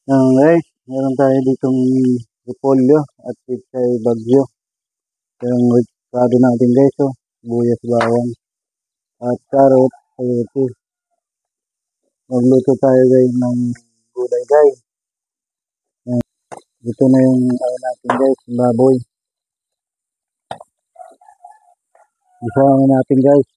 Guys, meron tayo ditong repolyo at pichay bagyo. Yung ricado natin guys, oh. Buyas bawang at carrot, sayote. Magluto tayo guys ng gulay guys. Ito na yung natin guys, baboy. Isama natin guys.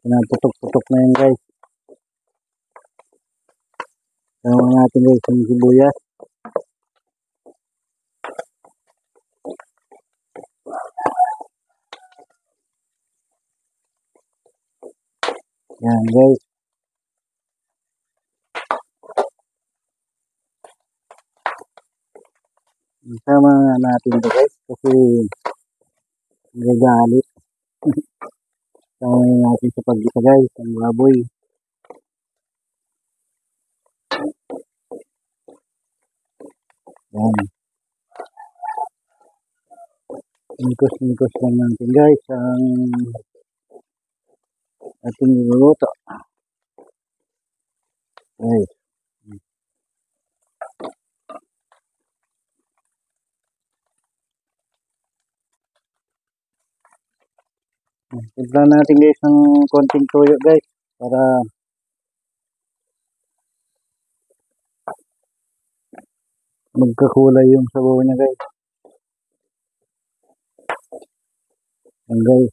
Pinaputok-putok na yun guys. Isama natin guys yung sibuyas. Yan guys. Isama natin ito guys kasi nagagalit. Isama natin sa paggisa guys, ang baboy. Yan. Nikos-nikos lang natin guys ang ating niluluto. Guys. Timpla natin guys ng konting toyo guys para magkakulay yung sabaw niya guys. Yan guys.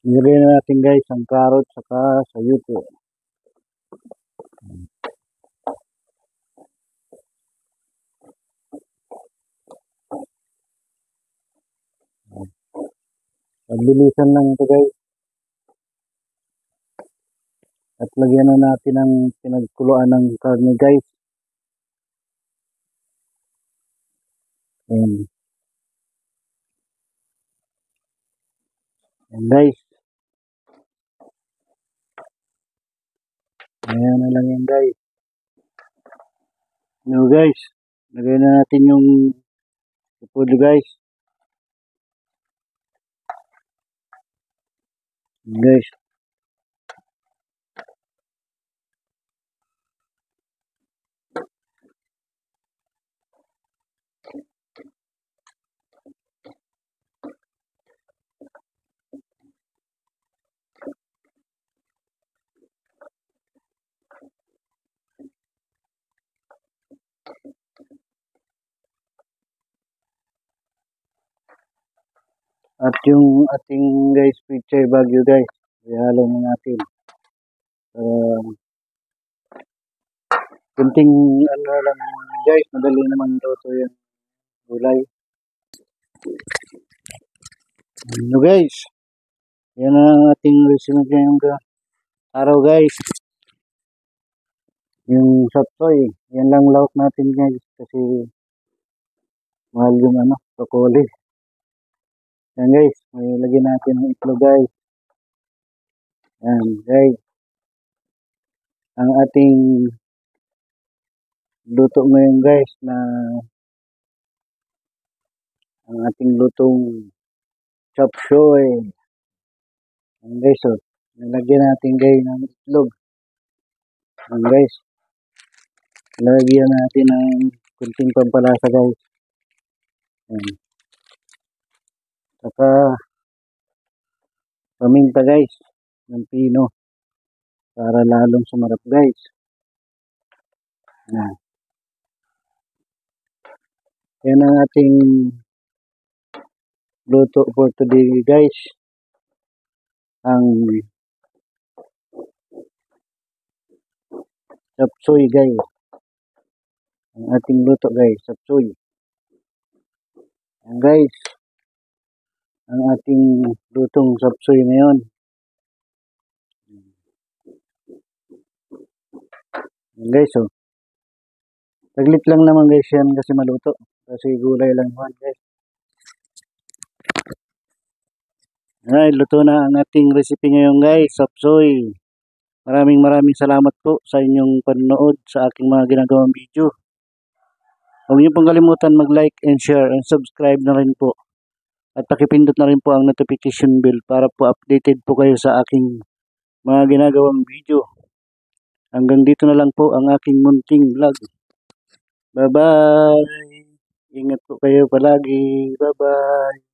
Nilagay na natin guys ang carrot saka sayote. Pagbilisan lang ito guys. At lagyan na natin ang pinagkuluan ng karne guys. Yan. Yan guys. Ayan na lang yan guys. No guys. Lagay na natin yung repolyo guys. Yan guys. At yung ating guys pichay bagyo guys. Ihalo na natin. Kunting ano lang guys. Madali naman luto yung gulay. Ano guys. Yan ang ating recipe ngayong araw guys. Yung sapsoy. Yan lang laot natin guys. Kasi mahal yung brokoli. Yan guys. May lagyan natin ng itlog guys. Yan guys. Ang ating luto ngayon guys na ang ating lutong sapsoy. Yan guys, oh. Nalagyan natin guys ng itlog. Yan guys. Lagyan natin ng kunting pampalasa guys. Yan. Saka paminta guys. Ng pino. Para lalong sumarap guys. Yan. Yan ang ating luto for today guys. Ang sapsoy guys. Ang ating luto guys, sapsoy. Yan guys. Ang ating lutong sapsoy ngayon. Yan guys, oh. Taglit lang naman guys yan kasi maluto. Kasi gulay lang yan guys. Alright, luto na ang ating recipe ngayon guys, sapsoy. Maraming salamat po sa inyong panonood sa aking mga ginagawang video. Huwag niyo pong kalimutan mag-like and share and subscribe na rin po. At pakipindot na rin po ang notification bell para po updated po kayo sa aking mga ginagawang video. Hanggang dito na lang po ang aking munting vlog. Bye-bye! Ingat po kayo palagi. Bye-bye!